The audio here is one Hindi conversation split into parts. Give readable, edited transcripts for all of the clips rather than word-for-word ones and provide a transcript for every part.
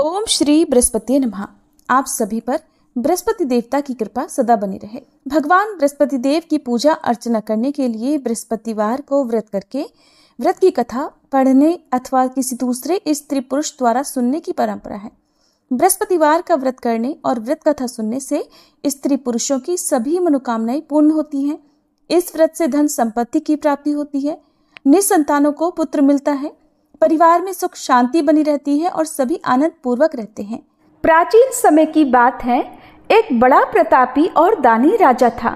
ओम श्री बृहस्पति नमः। आप सभी पर बृहस्पति देवता की कृपा सदा बनी रहे। भगवान बृहस्पति देव की पूजा अर्चना करने के लिए बृहस्पतिवार को व्रत करके व्रत की कथा पढ़ने अथवा किसी दूसरे स्त्री पुरुष द्वारा सुनने की परंपरा है। बृहस्पतिवार का व्रत करने और व्रत कथा सुनने से स्त्री पुरुषों की सभी मनोकामनाएं पूर्ण होती हैं। इस व्रत से धन संपत्ति की प्राप्ति होती है, निसंतानों को पुत्र मिलता है, परिवार में सुख शांति बनी रहती है और सभी आनंद पूर्वक रहते हैं। प्राचीन समय की बात है। एक बड़ा प्रतापी और दानी राजा था।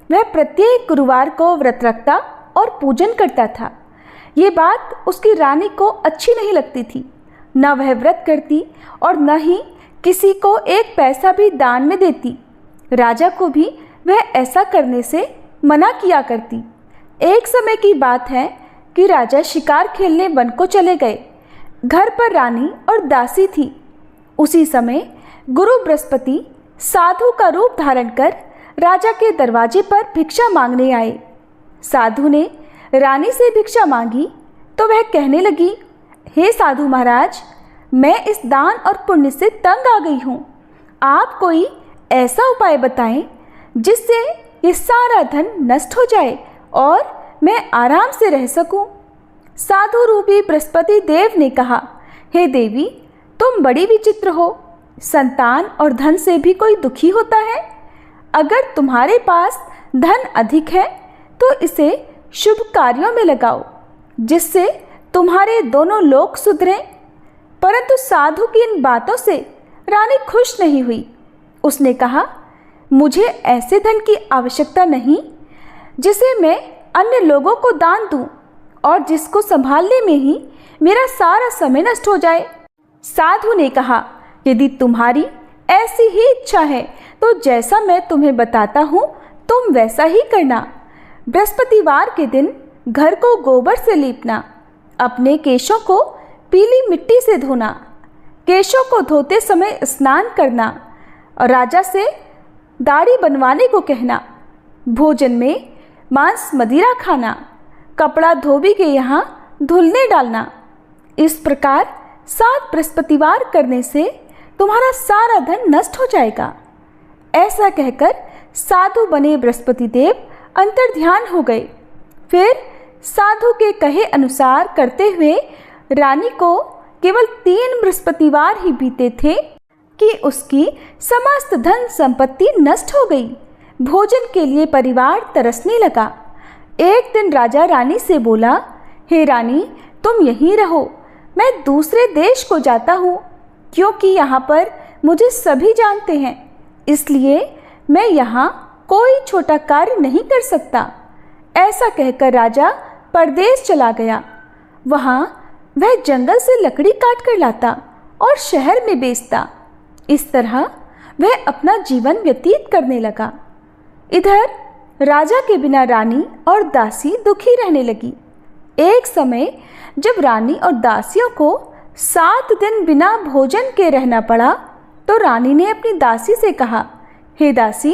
वह प्रत्येक गुरुवार को व्रत रखता और पूजन करता था। ये बात उसकी रानी को अच्छी नहीं लगती थी। न वह व्रत करती और न ही किसी को एक पैसा भी दान में देती। राजा को भी वह ऐसा करने से मना किया करती। एक समय की बात है कि राजा शिकार खेलने वन को चले गए। घर पर रानी और दासी थी। उसी समय गुरु बृहस्पति साधु का रूप धारण कर राजा के दरवाजे पर भिक्षा मांगने आए। साधु ने रानी से भिक्षा मांगी तो वह कहने लगी, हे साधु महाराज, मैं इस दान और पुण्य से तंग आ गई हूँ। आप कोई ऐसा उपाय बताएं जिससे ये सारा धन नष्ट हो जाए और मैं आराम से रह सकूं। साधु रूपी बृहस्पति देव ने कहा, हे देवी, तुम बड़ी विचित्र हो। संतान और धन से भी कोई दुखी होता है। अगर तुम्हारे पास धन अधिक है तो इसे शुभ कार्यों में लगाओ जिससे तुम्हारे दोनों लोक सुधरें। परंतु साधु की इन बातों से रानी खुश नहीं हुई। उसने कहा, मुझे ऐसे धन की आवश्यकता नहीं जिसे मैं अन्य लोगों को दान दूं और जिसको संभालने में ही मेरा सारा समय नष्ट हो जाए। साधु ने कहा, यदि तुम्हारी ऐसी ही इच्छा है तो जैसा मैं तुम्हें बताता हूँ तुम वैसा ही करना। बृहस्पतिवार के दिन घर को गोबर से लीपना, अपने केशों को पीली मिट्टी से धोना, केशों को धोते समय स्नान करना और राजा से दाढ़ी बनवाने को कहना, भोजन में मांस मदिरा खाना, कपड़ा धोबी के यहाँ धुलने डालना। इस प्रकार 7 बृहस्पतिवार करने से तुम्हारा सारा धन नष्ट हो जाएगा। ऐसा कहकर साधु बने बृहस्पति देव अंतर्ध्यान हो गए। फिर साधु के कहे अनुसार करते हुए रानी को केवल 3 बृहस्पतिवार ही बीते थे कि उसकी समस्त धन संपत्ति नष्ट हो गई। भोजन के लिए परिवार तरसने लगा। एक दिन राजा रानी से बोला, हे रानी, तुम यहीं रहो, मैं दूसरे देश को जाता हूँ क्योंकि यहाँ पर मुझे सभी जानते हैं, इसलिए मैं यहाँ कोई छोटा कार्य नहीं कर सकता। ऐसा कहकर राजा परदेश चला गया। वहाँ वह जंगल से लकड़ी काट कर लाता और शहर में बेचता। इस तरह वह अपना जीवन व्यतीत करने लगा। इधर राजा के बिना रानी और दासी दुखी रहने लगी। एक समय जब रानी और दासियों को 7 दिन बिना भोजन के रहना पड़ा तो रानी ने अपनी दासी से कहा, हे दासी,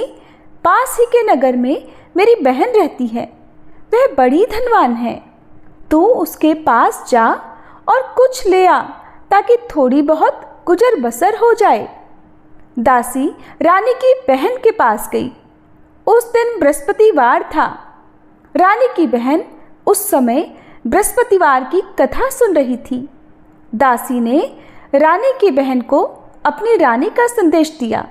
पास ही के नगर में मेरी बहन रहती है। वह बड़ी धनवान है। तू उसके पास जा और कुछ ले आ ताकि थोड़ी बहुत गुजर बसर हो जाए। दासी रानी की बहन के पास गई। उस दिन बृहस्पतिवार था। रानी की बहन उस समय बृहस्पतिवार की कथा सुन रही थी। दासी ने रानी की बहन को अपनी रानी का संदेश दिया,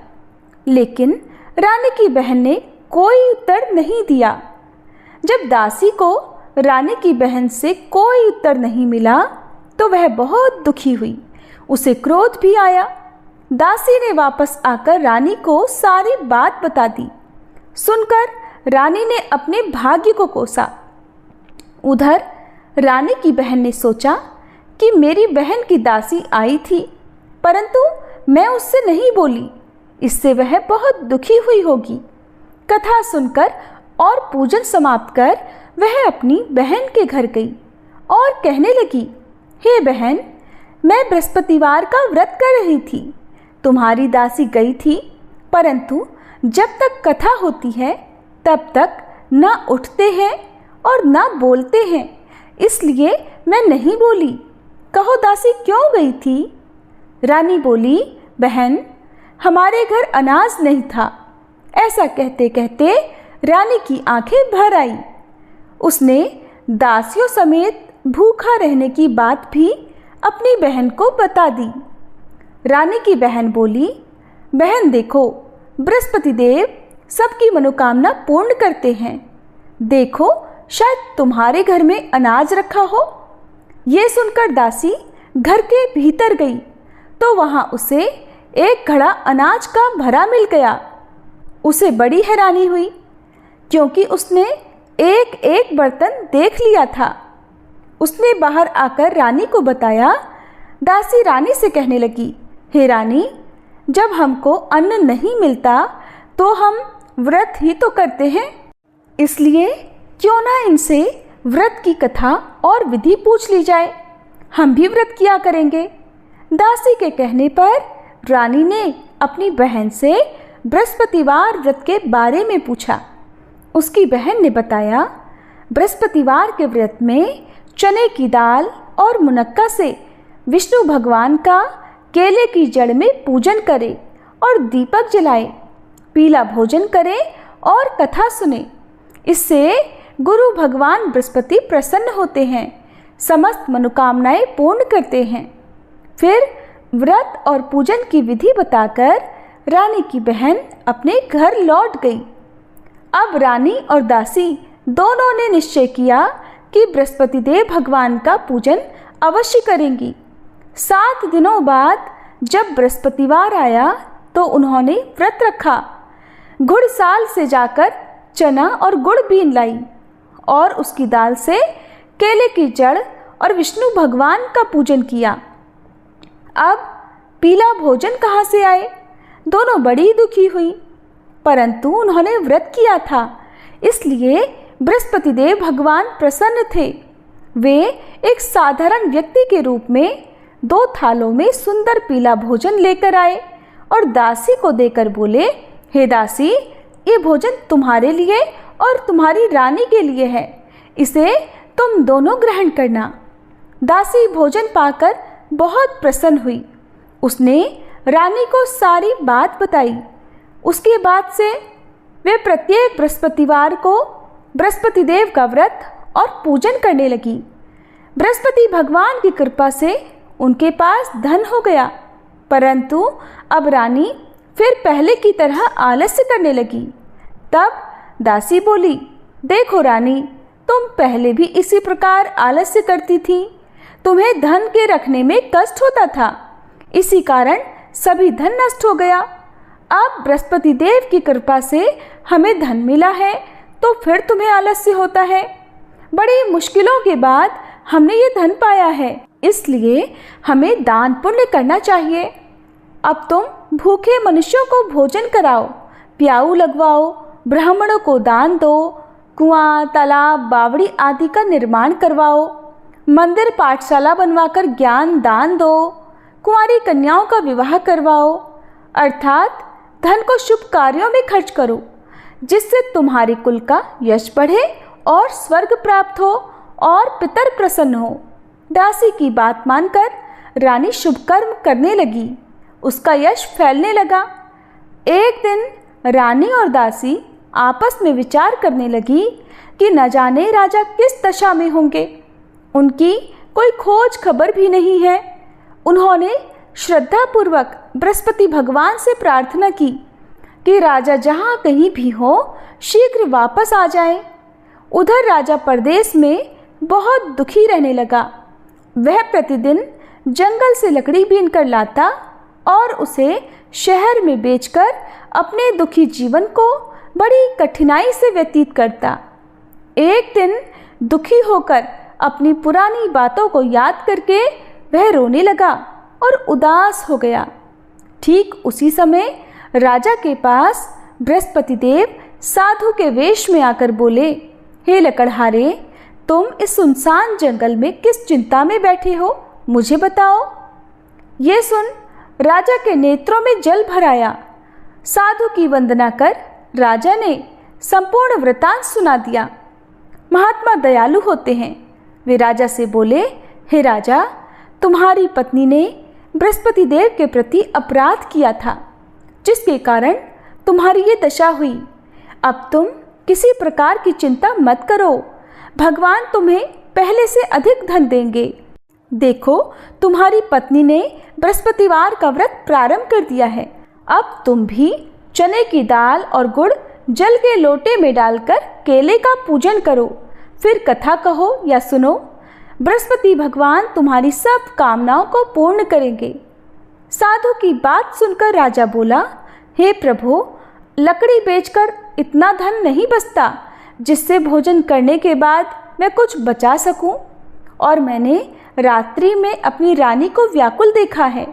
लेकिन रानी की बहन ने कोई उत्तर नहीं दिया। जब दासी को रानी की बहन से कोई उत्तर नहीं मिला तो वह बहुत दुखी हुई। उसे क्रोध भी आया। दासी ने वापस आकर रानी को सारी बात बता दी। सुनकर रानी ने अपने भाग्य को कोसा। उधर रानी की बहन ने सोचा कि मेरी बहन की दासी आई थी परंतु मैं उससे नहीं बोली, इससे वह बहुत दुखी हुई होगी। कथा सुनकर और पूजन समाप्त कर वह अपनी बहन के घर गई और कहने लगी, हे बहन, मैं बृहस्पतिवार का व्रत कर रही थी। तुम्हारी दासी गई थी परंतु जब तक कथा होती है तब तक न उठते हैं और न बोलते हैं, इसलिए मैं नहीं बोली। कहो दासी क्यों गई थी? रानी बोली, बहन, हमारे घर अनाज नहीं था। ऐसा कहते कहते रानी की आंखें भर आई। उसने दासियों समेत भूखा रहने की बात भी अपनी बहन को बता दी। रानी की बहन बोली, बहन देखो, बृहस्पति देव सबकी मनोकामना पूर्ण करते हैं। देखो, शायद तुम्हारे घर में अनाज रखा हो। ये सुनकर दासी घर के भीतर गई तो वहां उसे एक घड़ा अनाज का भरा मिल गया। उसे बड़ी हैरानी हुई क्योंकि उसने एक एक बर्तन देख लिया था। उसने बाहर आकर रानी को बताया। दासी रानी से कहने लगी, हे रानी, जब हमको अन्न नहीं मिलता तो हम व्रत ही तो करते हैं, इसलिए क्यों ना इनसे व्रत की कथा और विधि पूछ ली जाए। हम भी व्रत किया करेंगे। दासी के कहने पर रानी ने अपनी बहन से बृहस्पतिवार व्रत के बारे में पूछा। उसकी बहन ने बताया, बृहस्पतिवार के व्रत में चने की दाल और मुनक्का से विष्णु भगवान का केले की जड़ में पूजन करें और दीपक जलाएं, पीला भोजन करें और कथा सुने। इससे गुरु भगवान बृहस्पति प्रसन्न होते हैं, समस्त मनोकामनाएं पूर्ण करते हैं। फिर व्रत और पूजन की विधि बताकर रानी की बहन अपने घर लौट गई। अब रानी और दासी दोनों ने निश्चय किया कि बृहस्पति देव भगवान का पूजन अवश्य करेंगी। 7 दिनों बाद जब बृहस्पतिवार आया तो उन्होंने व्रत रखा। घुड़साल से जाकर चना और गुड़ बीन लाई और उसकी दाल से केले की जड़ और विष्णु भगवान का पूजन किया। अब पीला भोजन कहाँ से आए? दोनों बड़ी दुखी हुई, परंतु उन्होंने व्रत किया था, इसलिए बृहस्पति देव भगवान प्रसन्न थे। वे एक साधारण व्यक्ति के रूप में 2 थालों में सुंदर पीला भोजन लेकर आए और दासी को देकर बोले, हे दासी, ये भोजन तुम्हारे लिए और तुम्हारी रानी के लिए है, इसे तुम दोनों ग्रहण करना। दासी भोजन पाकर बहुत प्रसन्न हुई। उसने रानी को सारी बात बताई। उसके बाद से वे प्रत्येक बृहस्पतिवार को बृहस्पति देव का व्रत और पूजन करने लगी। बृहस्पति भगवान की कृपा से उनके पास धन हो गया, परंतु अब रानी फिर पहले की तरह आलस्य करने लगी। तब दासी बोली, देखो रानी, तुम पहले भी इसी प्रकार आलस्य करती थी। तुम्हें धन के रखने में कष्ट होता था, इसी कारण सभी धन नष्ट हो गया। अब बृहस्पति देव की कृपा से हमें धन मिला है तो फिर तुम्हें आलस्य होता है। बड़ी मुश्किलों के बाद हमने ये धन पाया है, इसलिए हमें दान पुण्य करना चाहिए। अब तुम भूखे मनुष्यों को भोजन कराओ, प्याऊ लगवाओ, ब्राह्मणों को दान दो, कुआं, तालाब, बावड़ी आदि का निर्माण करवाओ, मंदिर पाठशाला बनवाकर ज्ञान दान दो, कुंवारी कन्याओं का विवाह करवाओ, अर्थात धन को शुभ कार्यों में खर्च करो, जिससे तुम्हारे कुल का यश बढ़े और स्वर्ग प्राप्त हो और पितर प्रसन्न हो। दासी की बात मानकर रानी शुभ कर्म करने लगी। उसका यश फैलने लगा। एक दिन रानी और दासी आपस में विचार करने लगी कि न जाने राजा किस दशा में होंगे। उनकी कोई खोज खबर भी नहीं है। उन्होंने श्रद्धापूर्वक बृहस्पति भगवान से प्रार्थना की कि राजा जहाँ कहीं भी हो शीघ्र वापस आ जाए। उधर राजा परदेश में बहुत दुखी रहने लगा। वह प्रतिदिन जंगल से लकड़ी बीन कर लाता और उसे शहर में बेचकर अपने दुखी जीवन को बड़ी कठिनाई से व्यतीत करता। एक दिन दुखी होकर अपनी पुरानी बातों को याद करके वह रोने लगा और उदास हो गया। ठीक उसी समय राजा के पास बृहस्पति देव साधु के वेश में आकर बोले, हे लकड़हारे, तुम इस सुनसान जंगल में किस चिंता में बैठे हो, मुझे बताओ। ये सुन राजा के नेत्रों में जल भर आया। साधु की वंदना कर राजा ने संपूर्ण वृतांत सुना दिया। महात्मा दयालु होते हैं। वे राजा से बोले, हे राजा, तुम्हारी पत्नी ने बृहस्पति देव के प्रति अपराध किया था, जिसके कारण तुम्हारी ये दशा हुई। अब तुम किसी प्रकार की चिंता मत करो, भगवान तुम्हें पहले से अधिक धन देंगे। देखो, तुम्हारी पत्नी ने बृहस्पतिवार का व्रत प्रारंभ कर दिया है। अब तुम भी चने की दाल और गुड़ जल के लोटे में डालकर केले का पूजन करो, फिर कथा कहो या सुनो। बृहस्पति भगवान तुम्हारी सब कामनाओं को पूर्ण करेंगे। साधु की बात सुनकर राजा बोला, हे प्रभु, लकड़ी बेचकर इतना धन नहीं बचता जिससे भोजन करने के बाद मैं कुछ बचा सकूं, और मैंने रात्रि में अपनी रानी को व्याकुल देखा है।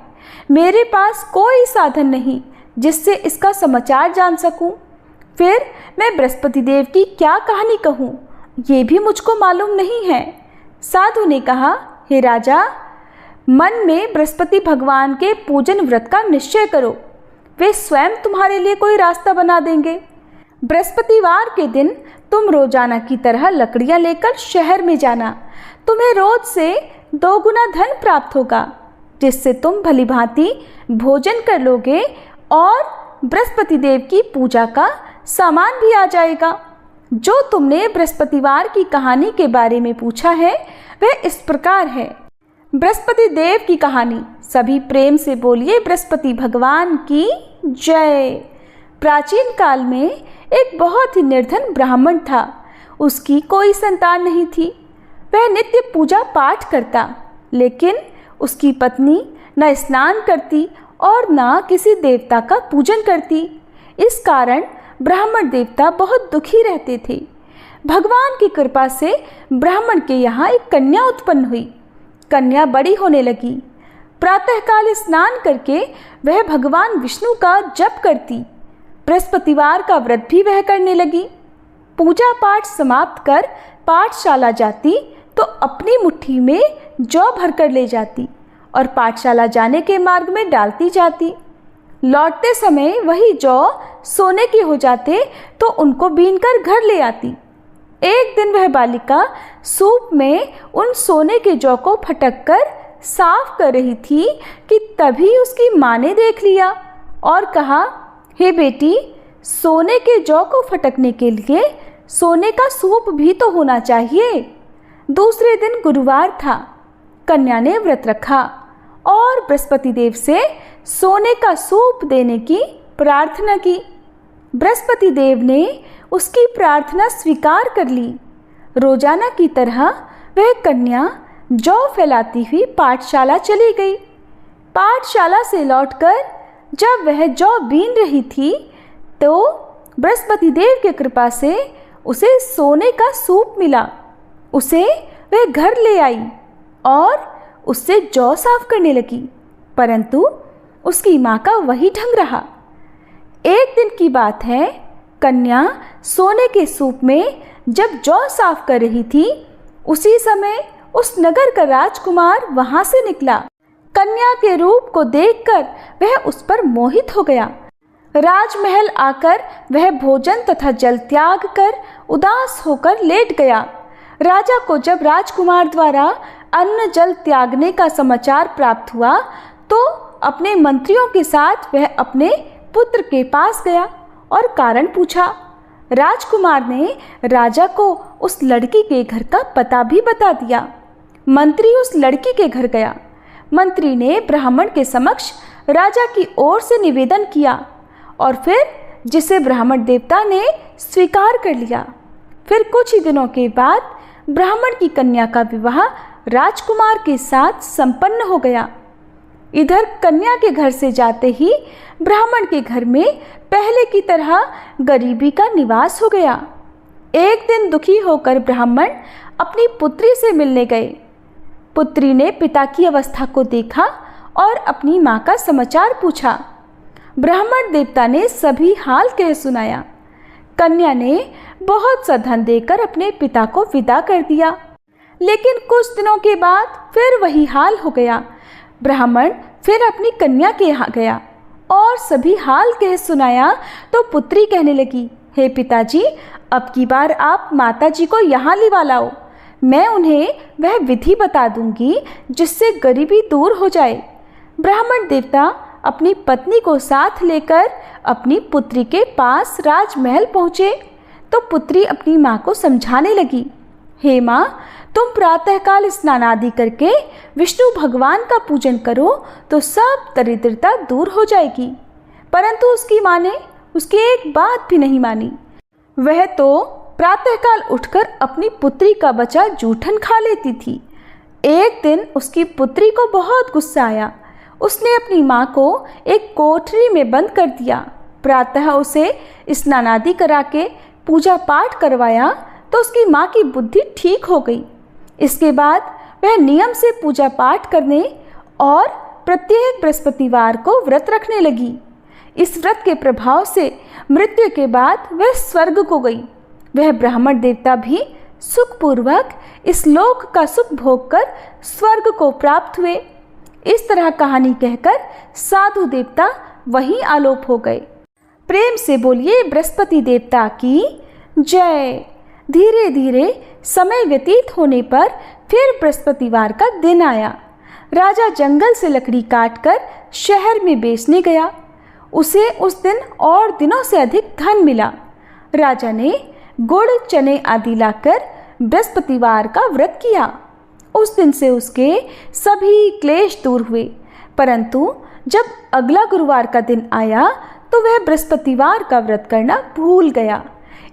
मेरे पास कोई साधन नहीं जिससे इसका समाचार जान सकूं। फिर मैं बृहस्पति देव की क्या कहानी कहूं, ये भी मुझको मालूम नहीं है। साधु ने कहा, हे राजा, मन में बृहस्पति भगवान के पूजन व्रत का निश्चय करो, वे स्वयं तुम्हारे लिए कोई रास्ता बना देंगे। बृहस्पतिवार के दिन तुम रोजाना की तरह लकड़ियां लेकर शहर में जाना। तुम्हें रोज से 2 गुना धन प्राप्त होगा, जिससे तुम भलीभांति भोजन कर लोगे और बृहस्पति देव की पूजा का सामान भी आ जाएगा। जो तुमने बृहस्पतिवार की कहानी के बारे में पूछा है वह इस प्रकार है। बृहस्पति देव की कहानी। सभी प्रेम से बोलिए बृहस्पति भगवान की जय। प्राचीन काल में एक बहुत ही निर्धन ब्राह्मण था। उसकी कोई संतान नहीं थी। वह नित्य पूजा पाठ करता, लेकिन उसकी पत्नी न स्नान करती और न किसी देवता का पूजन करती। इस कारण ब्राह्मण देवता बहुत दुखी रहते थे। भगवान की कृपा से ब्राह्मण के यहाँ एक कन्या उत्पन्न हुई। कन्या बड़ी होने लगी। प्रातःकाल स्नान करके वह भगवान विष्णु का जप करती। बृहस्पतिवार का व्रत भी वह करने लगी। पूजा पाठ समाप्त कर पाठशाला जाती तो अपनी मुट्ठी में जौ भरकर ले जाती और पाठशाला जाने के मार्ग में डालती जाती। लौटते समय वही जौ सोने के हो जाते तो उनको बीनकर घर ले आती। एक दिन वह बालिका सूप में उन सोने के जौ को फटक कर साफ कर रही थी कि तभी उसकी माँ ने देख लिया और कहा, हे बेटी, सोने के जौ को फटकने के लिए सोने का सूप भी तो होना चाहिए। दूसरे दिन गुरुवार था। कन्या ने व्रत रखा और बृहस्पति देव से सोने का सूप देने की प्रार्थना की। बृहस्पति देव ने उसकी प्रार्थना स्वीकार कर ली। रोजाना की तरह वह कन्या जौ फैलाती हुई पाठशाला चली गई। पाठशाला से लौटकर जब वह जौ बीन रही थी तो बृहस्पति देव की कृपा से उसे सोने का सूप मिला। उसे वह घर ले आई और उससे जौ साफ करने लगी, परंतु उसकी माँ का वही ढंग रहा। एक दिन की बात है, कन्या सोने के सूप में जब जौ साफ कर रही थी, उसी समय उस नगर का राजकुमार वहां से निकला। कन्या के रूप को देखकर वह उस पर मोहित हो गया। राजमहल आकर वह भोजन तथा जल त्याग कर उदास होकर लेट गया। राजा को जब राजकुमार द्वारा अन्न जल त्यागने का समाचार प्राप्त हुआ तो अपने मंत्रियों के साथ वह अपने पुत्र के पास गया और कारण पूछा। राजकुमार ने राजा को उस लड़की के घर का पता भी बता दिया। मंत्री उस लड़की के घर गया। मंत्री ने ब्राह्मण के समक्ष राजा की ओर से निवेदन किया और फिर जिसे ब्राह्मण देवता ने स्वीकार कर लिया। फिर कुछ ही दिनों के बाद ब्राह्मण की कन्या का विवाह राजकुमार के साथ संपन्न हो गया। इधर कन्या के घर से जाते ही ब्राह्मण के घर में पहले की तरह गरीबी का निवास हो गया। एक दिन दुखी होकर ब्राह्मण अपनी पुत्री से मिलने गए। पुत्री ने पिता की अवस्था को देखा और अपनी माँ का समाचार पूछा। ब्राह्मण देवता ने सभी हाल कह सुनाया। कन्या ने बहुत सा धन देकर अपने पिता को विदा कर दिया, लेकिन कुछ दिनों के बाद फिर वही हाल हो गया। ब्राह्मण फिर अपनी कन्या के यहाँ गया और सभी हाल कह सुनाया तो पुत्री कहने लगी, हे पिताजी, अब की बार आप माताजी को यहाँ लिवा लाओ। मैं उन्हें वह विधि बता दूंगी जिससे गरीबी दूर हो जाए। ब्राह्मण देवता अपनी पत्नी को साथ लेकर अपनी पुत्री के पास राजमहल पहुँचे तो पुत्री अपनी माँ को समझाने लगी, हे माँ, तुम प्रातःकाल स्नान आदि करके विष्णु भगवान का पूजन करो तो सब दरिद्रता दूर हो जाएगी। परंतु उसकी माँ ने उसकी एक बात भी नहीं मानी। वह तो प्रातःकाल उठकर अपनी पुत्री का बचा जूठन खा लेती थी। एक दिन उसकी पुत्री को बहुत गुस्सा आया। उसने अपनी माँ को एक कोठरी में बंद कर दिया। प्रातः उसे स्नान आदि करा के पूजा पाठ करवाया तो उसकी माँ की बुद्धि ठीक हो गई। इसके बाद वह नियम से पूजा पाठ करने और प्रत्येक बृहस्पतिवार को व्रत रखने लगी। इस व्रत के प्रभाव से मृत्यु के बाद वह स्वर्ग को गई। वह ब्राह्मण देवता भी सुखपूर्वक इस लोक का सुख भोग कर स्वर्ग को प्राप्त हुए। इस तरह कहानी कहकर साधु देवता वहीं आलोप हो गए। प्रेम से बोलिए बृहस्पति देवता की जय। धीरे धीरे समय व्यतीत होने पर फिर बृहस्पतिवार का दिन आया। राजा जंगल से लकड़ी काटकर शहर में बेचने गया। उसे उस दिन और दिनों से अधिक धन मिला। राजा ने गुड़ चने आदि लाकर बृहस्पतिवार का व्रत किया। उस दिन से उसके सभी क्लेश दूर हुए। परंतु जब अगला गुरुवार का दिन आया तो वह बृहस्पतिवार का व्रत करना भूल गया।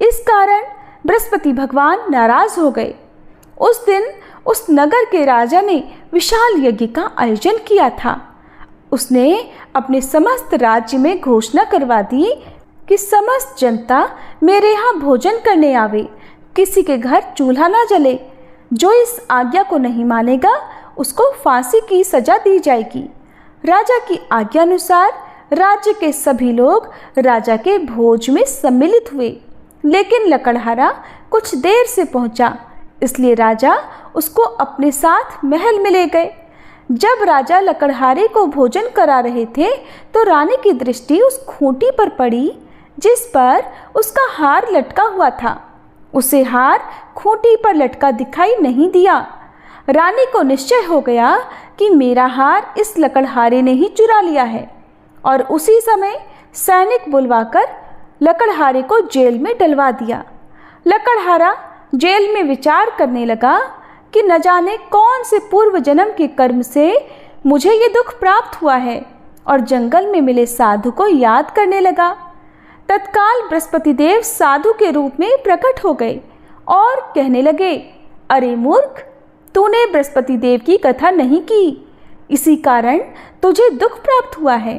इस कारण बृहस्पति भगवान नाराज हो गए। उस दिन उस नगर के राजा ने विशाल यज्ञ का आयोजन किया था। उसने अपने समस्त राज्य में घोषणा करवा दी कि समस्त जनता मेरे यहाँ भोजन करने आवे, किसी के घर चूल्हा ना जले। जो इस आज्ञा को नहीं मानेगा उसको फांसी की सजा दी जाएगी। राजा की आज्ञा अनुसार राज्य के सभी लोग राजा के भोज में सम्मिलित हुए। लेकिन लकड़हारा कुछ देर से पहुंचा, इसलिए राजा उसको अपने साथ महल में ले गए। जब राजा लकड़हारे को भोजन करा रहे थे तो रानी की दृष्टि उस खूंटी पर पड़ी जिस पर उसका हार लटका हुआ था। उसे हार खूंटी पर लटका दिखाई नहीं दिया। रानी को निश्चय हो गया कि मेरा हार इस लकड़हारे ने ही चुरा लिया है और उसी समय सैनिक बुलवाकर लकड़हारे को जेल में डलवा दिया। लकड़हारा जेल में विचार करने लगा कि न जाने कौन से पूर्व जन्म के कर्म से मुझे ये दुख प्राप्त हुआ है, और जंगल में मिले साधु को याद करने लगा। तत्काल बृहस्पति देव साधु के रूप में प्रकट हो गए और कहने लगे, अरे मूर्ख, तूने बृहस्पति देव की कथा नहीं की, इसी कारण तुझे दुख प्राप्त हुआ है।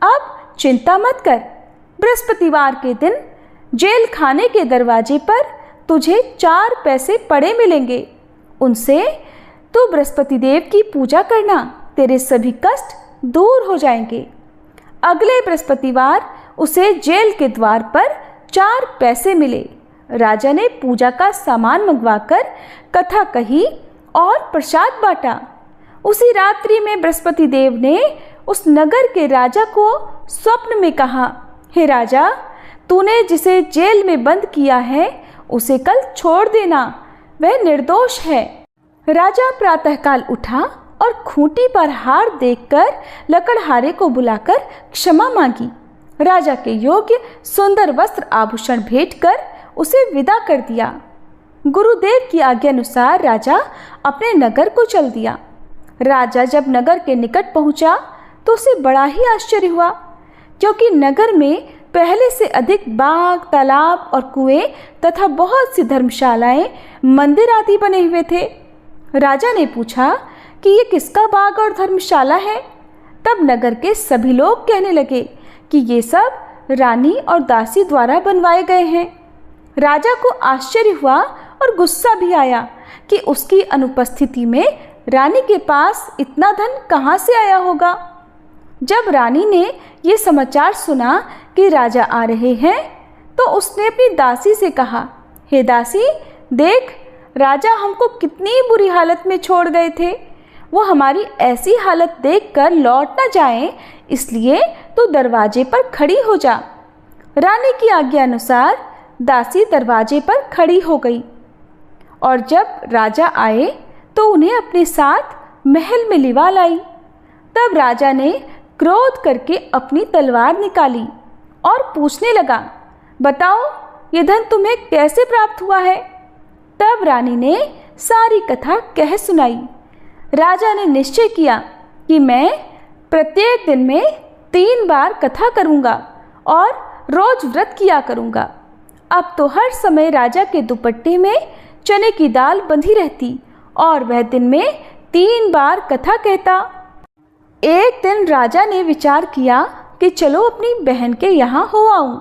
अब चिंता मत कर, बृहस्पतिवार के दिन जेल खाने के दरवाजे पर तुझे 4 पैसे पड़े मिलेंगे। उनसे तू बृहस्पति देव की पूजा करना, तेरे सभी कष्ट दूर हो जाएंगे। अगले बृहस्पतिवार उसे जेल के द्वार पर 4 पैसे मिले। राजा ने पूजा का सामान मंगवाकर कथा कही और प्रसाद बांटा। उसी रात्रि में बृहस्पति देव ने उस नगर के राजा को स्वप्न में कहा, हे राजा, तूने जिसे जेल में बंद किया है उसे कल छोड़ देना, वह निर्दोष है। राजा प्रातःकाल उठा और खूंटी पर हार देखकर लकड़हारे को बुलाकर क्षमा मांगी। राजा के योग्य सुंदर वस्त्र आभूषण भेंट कर उसे विदा कर दिया। गुरुदेव की आज्ञा अनुसार राजा अपने नगर को चल दिया। राजा जब नगर के निकट पहुंचा तो उसे बड़ा ही आश्चर्य हुआ, क्योंकि नगर में पहले से अधिक बाग, तालाब और कुएं तथा बहुत सी धर्मशालाएं, मंदिर आदि बने हुए थे। राजा ने पूछा कि ये किसका बाग और धर्मशाला है? तब नगर के सभी लोग कहने लगे कि ये सब रानी और दासी द्वारा बनवाए गए हैं। राजा को आश्चर्य हुआ और गुस्सा भी आया कि उसकी अनुपस्थिति में रानी के पास इतना धन कहाँ से आया होगा। जब रानी ने ये समाचार सुना कि राजा आ रहे हैं तो उसने अपनी दासी से कहा, हे दासी, देख, राजा हमको कितनी बुरी हालत में छोड़ गए थे। वो हमारी ऐसी हालत देखकर लौट न जाएं, इसलिए तू दरवाजे पर खड़ी हो जा। रानी की आज्ञा अनुसार दासी दरवाजे पर खड़ी हो गई और जब राजा आए तो उन्हें अपने साथ महल में लिवा लाई। तब राजा ने क्रोध करके अपनी तलवार निकाली और पूछने लगा, बताओ ये धन तुम्हें कैसे प्राप्त हुआ है? तब रानी ने सारी कथा कह सुनाई। राजा ने निश्चय किया कि मैं प्रत्येक दिन में 3 बार कथा करूँगा और रोज व्रत किया करूँगा। अब तो हर समय राजा के दुपट्टे में चने की दाल बंधी रहती और वह दिन में 3 बार कथा कहता। एक दिन राजा ने विचार किया कि चलो अपनी बहन के यहाँ हो आऊं।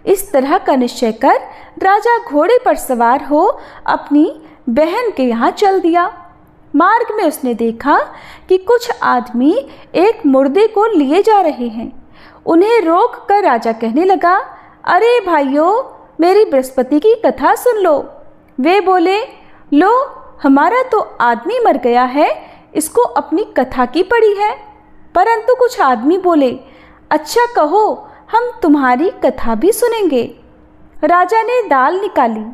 इस तरह का निश्चय कर राजा घोड़े पर सवार हो अपनी बहन के यहाँ चल दिया। मार्ग में उसने देखा कि कुछ आदमी एक मुर्दे को लिए जा रहे हैं। उन्हें रोक कर राजा कहने लगा, अरे भाइयों, मेरी बृहस्पति की कथा सुन लो। वे बोले, लो हमारा तो आदमी मर गया है, इसको अपनी कथा की पड़ी है। परंतु कुछ आदमी बोले, अच्छा कहो, हम तुम्हारी कथा भी सुनेंगे। राजा ने दाल निकाली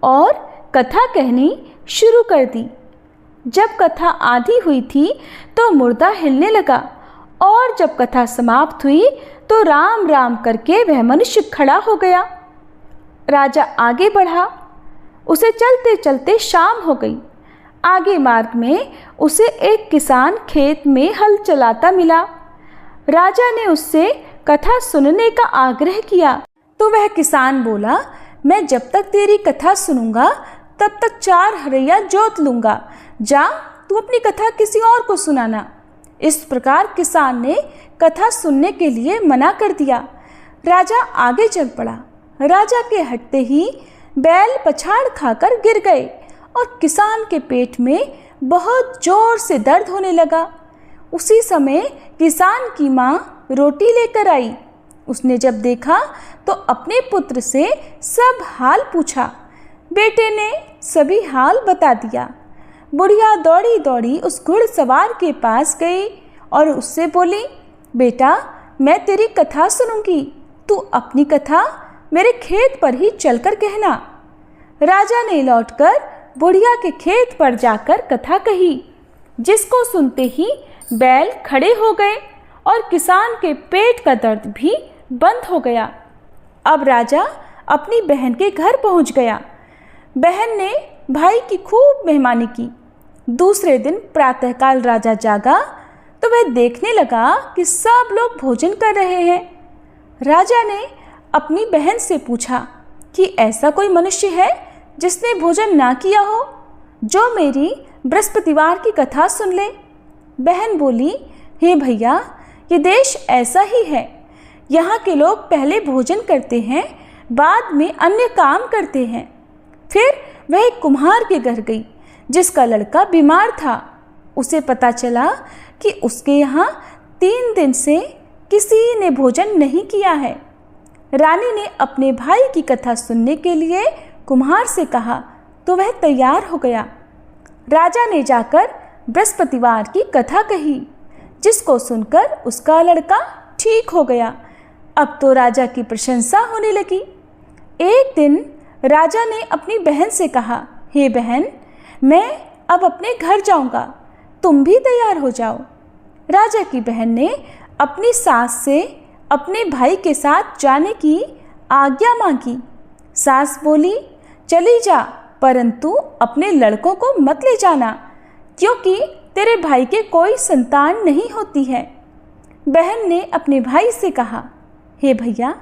और कथा कहनी शुरू कर दी। जब कथा आधी हुई थी तो मुर्दा हिलने लगा और जब कथा समाप्त हुई तो राम राम करके वह मनुष्य खड़ा हो गया। राजा आगे बढ़ा। उसे चलते चलते शाम हो गई। आगे मार्ग में उसे एक किसान खेत में हल चलाता मिला। राजा ने उससे कथा सुनने का आग्रह किया तो वह किसान बोला, मैं जब तक तेरी कथा सुनूंगा तब तक 4 हरैया जोत लूंगा। जा, तू अपनी कथा किसी और को सुनाना। इस प्रकार किसान ने कथा सुनने के लिए मना कर दिया। राजा आगे चल पड़ा। राजा के हटते ही बैल पछाड़ खाकर गिर गए और किसान के पेट में बहुत जोर से दर्द होने लगा। उसी समय किसान की माँ रोटी लेकर आई। उसने जब देखा तो अपने पुत्र से सब हाल पूछा। बेटे ने सभी हाल बता दिया। बुढ़िया दौड़ी दौड़ी उस घुड़सवार के पास गई और उससे बोली, बेटा मैं तेरी कथा सुनूंगी, तू अपनी कथा मेरे खेत पर ही चलकर कहना। राजा ने लौटकर बुढ़िया के खेत पर जाकर कथा कही, जिसको सुनते ही बैल खड़े हो गए और किसान के पेट का दर्द भी बंद हो गया। अब राजा अपनी बहन के घर पहुंच गया। बहन ने भाई की खूब मेहमानी की। दूसरे दिन प्रातःकाल राजा जागा तो वह देखने लगा कि सब लोग भोजन कर रहे हैं। राजा ने अपनी बहन से पूछा कि ऐसा कोई मनुष्य है जिसने भोजन ना किया हो, जो मेरी बृहस्पतिवार की कथा सुन ले। बहन बोली, हे भैया, ये देश ऐसा ही है। यहाँ के लोग पहले भोजन करते हैं, बाद में अन्य काम करते हैं। फिर वह एक कुम्हार के घर गई जिसका लड़का बीमार था। उसे पता चला कि उसके यहाँ 3 दिन से किसी ने भोजन नहीं किया है। रानी ने अपने भाई की कथा सुनने के लिए कुम्हार से कहा तो वह तैयार हो गया। राजा ने जाकर बृहस्पतिवार की कथा कही, जिसको सुनकर उसका लड़का ठीक हो गया। अब तो राजा की प्रशंसा होने लगी। एक दिन राजा ने अपनी बहन से कहा, हे बहन, मैं अब अपने घर जाऊंगा, तुम भी तैयार हो जाओ। राजा की बहन ने अपनी सास से अपने भाई के साथ जाने की आज्ञा मांगी। सास बोली, चली जा, परंतु अपने लड़कों को मत ले जाना, क्योंकि तेरे भाई के कोई संतान नहीं होती है। बहन ने अपने भाई से कहा, हे भैया,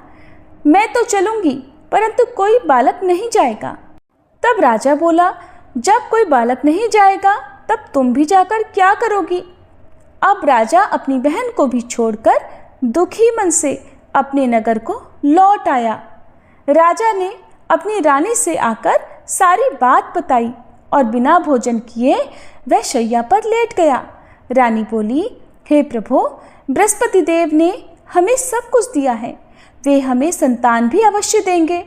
मैं तो चलूंगी, परंतु कोई बालक नहीं जाएगा। तब राजा बोला, जब कोई बालक नहीं जाएगा तब तुम भी जाकर क्या करोगी? अब राजा अपनी बहन को भी छोड़कर दुखी मन से अपने नगर को लौट आया। राजा ने अपनी रानी से आकर सारी बात बताई और बिना भोजन किए वह शैया पर लेट गया। रानी बोली, हे प्रभु, बृहस्पति देव ने हमें सब कुछ दिया है, वे हमें संतान भी अवश्य देंगे।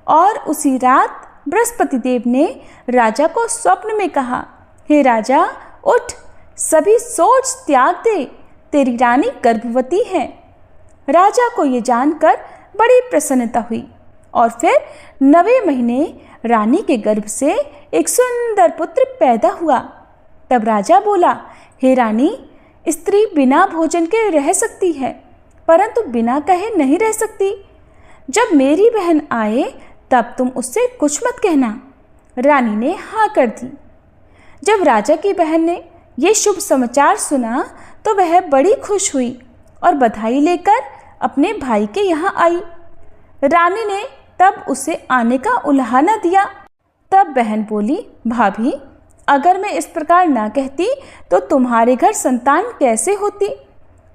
और उसी रात बृहस्पति देव ने राजा को स्वप्न में कहा, हे राजा, उठ, सभी सोच त्याग दे, तेरी रानी गर्भवती है। राजा को ये जानकर बड़ी प्रसन्नता हुई और फिर 9वें महीने रानी के गर्भ से एक सुंदर पुत्र पैदा हुआ। तब राजा बोला, हे रानी, स्त्री बिना भोजन के रह सकती है, परंतु बिना कहे नहीं रह सकती। जब मेरी बहन आए तब तुम उससे कुछ मत कहना। रानी ने हाँ कर दी। जब राजा की बहन ने ये शुभ समाचार सुना तो वह बड़ी खुश हुई और बधाई लेकर अपने भाई के यहाँ आई। रानी ने तब उसे आने का उल्हाना दिया। तब बहन बोली, भाभी, अगर मैं इस प्रकार ना कहती तो तुम्हारे घर संतान कैसे होती।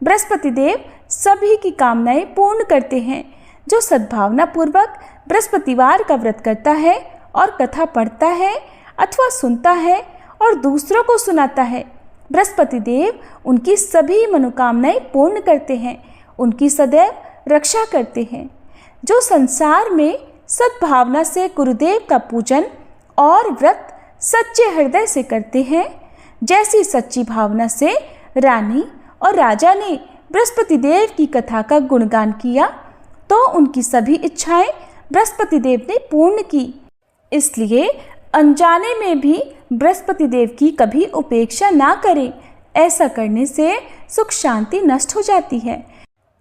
बृहस्पति देव सभी की कामनाएं पूर्ण करते हैं। जो सद्भावना पूर्वक बृहस्पतिवार का व्रत करता है और कथा पढ़ता है अथवा सुनता है और दूसरों को सुनाता है, बृहस्पति देव उनकी सभी मनोकामनाएं पूर्ण करते हैं, उनकी सदैव रक्षा करते हैं। जो संसार में सद्भावना से गुरुदेव का पूजन और व्रत सच्चे हृदय से करते हैं, जैसी सच्ची भावना से रानी और राजा ने बृहस्पति देव की कथा का गुणगान किया तो उनकी सभी इच्छाएं बृहस्पति देव ने पूर्ण की। इसलिए अनजाने में भी बृहस्पति देव की कभी उपेक्षा ना करें। ऐसा करने से सुख शांति नष्ट हो जाती है।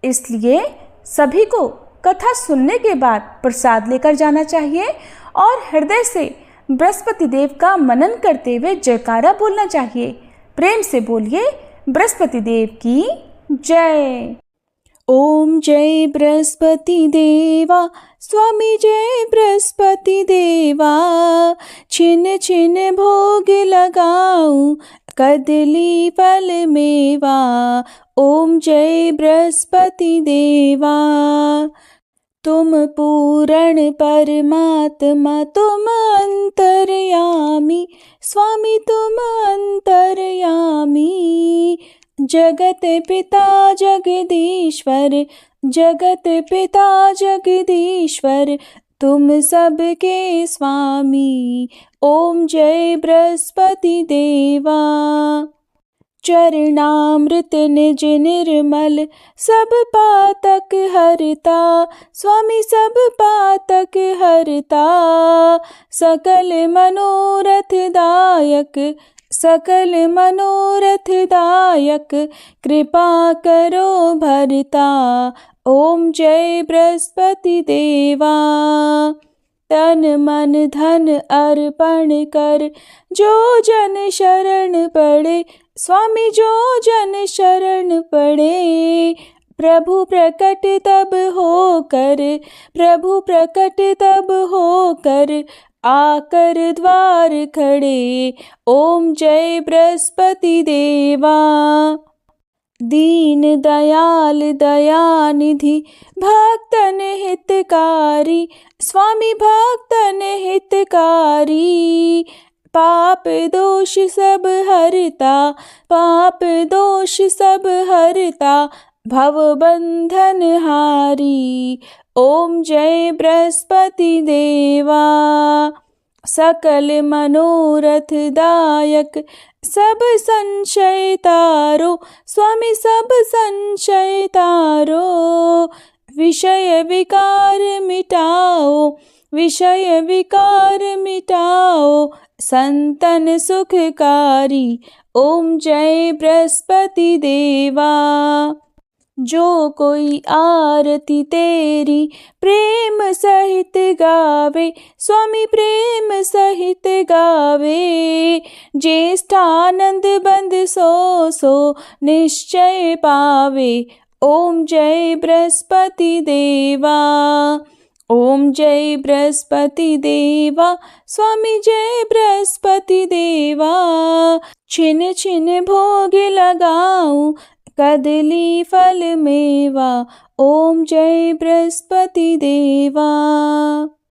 इसलिए सभी को कथा सुनने के बाद प्रसाद लेकर जाना चाहिए और हृदय से बृहस्पति देव का मनन करते हुए जयकारा बोलना चाहिए। प्रेम से बोलिए, बृहस्पति देव की जय। ओम जय बृहस्पति देवा, स्वामी जय बृहस्पति देवा। छिन छिन भोग लगाऊं, कदली फल मेवा। ओम जय बृहस्पति देवा। तुम पूर्ण परमात्मा, तुम अंतर्यामी, स्वामी तुम अंतर्यामी। जगत पिता जगदीश्वर, जगत पिता जगदीश्वर, तुम सबके स्वामी। ओम जय बृहस्पति देवा। चरणामृत निज निर्मल, सब पातक हरता, स्वामी सब पातक हरता। सकल मनोरथ दायक, सकल मनोरथ दायक, कृपा करो भरता। ओम जय बृहस्पति देवा। तन मन धन अर्पण कर, जो जन शरण पड़े, स्वामी जो जन शरण पड़े। प्रभु प्रकट तब होकर, प्रभु प्रकट तब होकर, आकर द्वार खड़े। ओम जय बृहस्पति देवा। दीन दयाल दयानिधि, भक्तन हितकारी, स्वामी भक्तन हितकारी। पाप दोष सब हरता, पाप दोष सब हरता, भव बंधन हारी। ओम जय बृहस्पति देवा। सकल मनोरथ दायक, सब संशय तारो, स्वामी सब संशय तारो। विषय विकार मिटाओ, विषय विकार मिटाओ, संतन सुखकारी। ओम जय बृहस्पति देवा। जो कोई आरती तेरी प्रेम सहित गावे, स्वामी प्रेम सहित गावे। ज्येष्ठानंद बंद सो सो निश्चय पावे। ओम जय बृहस्पति देवा। ओम जय बृहस्पति देवा, स्वामी जय बृहस्पति देवा। छिन छिन भोग लगाऊं, कदली फल मेवा। ओम जय बृहस्पति देवा।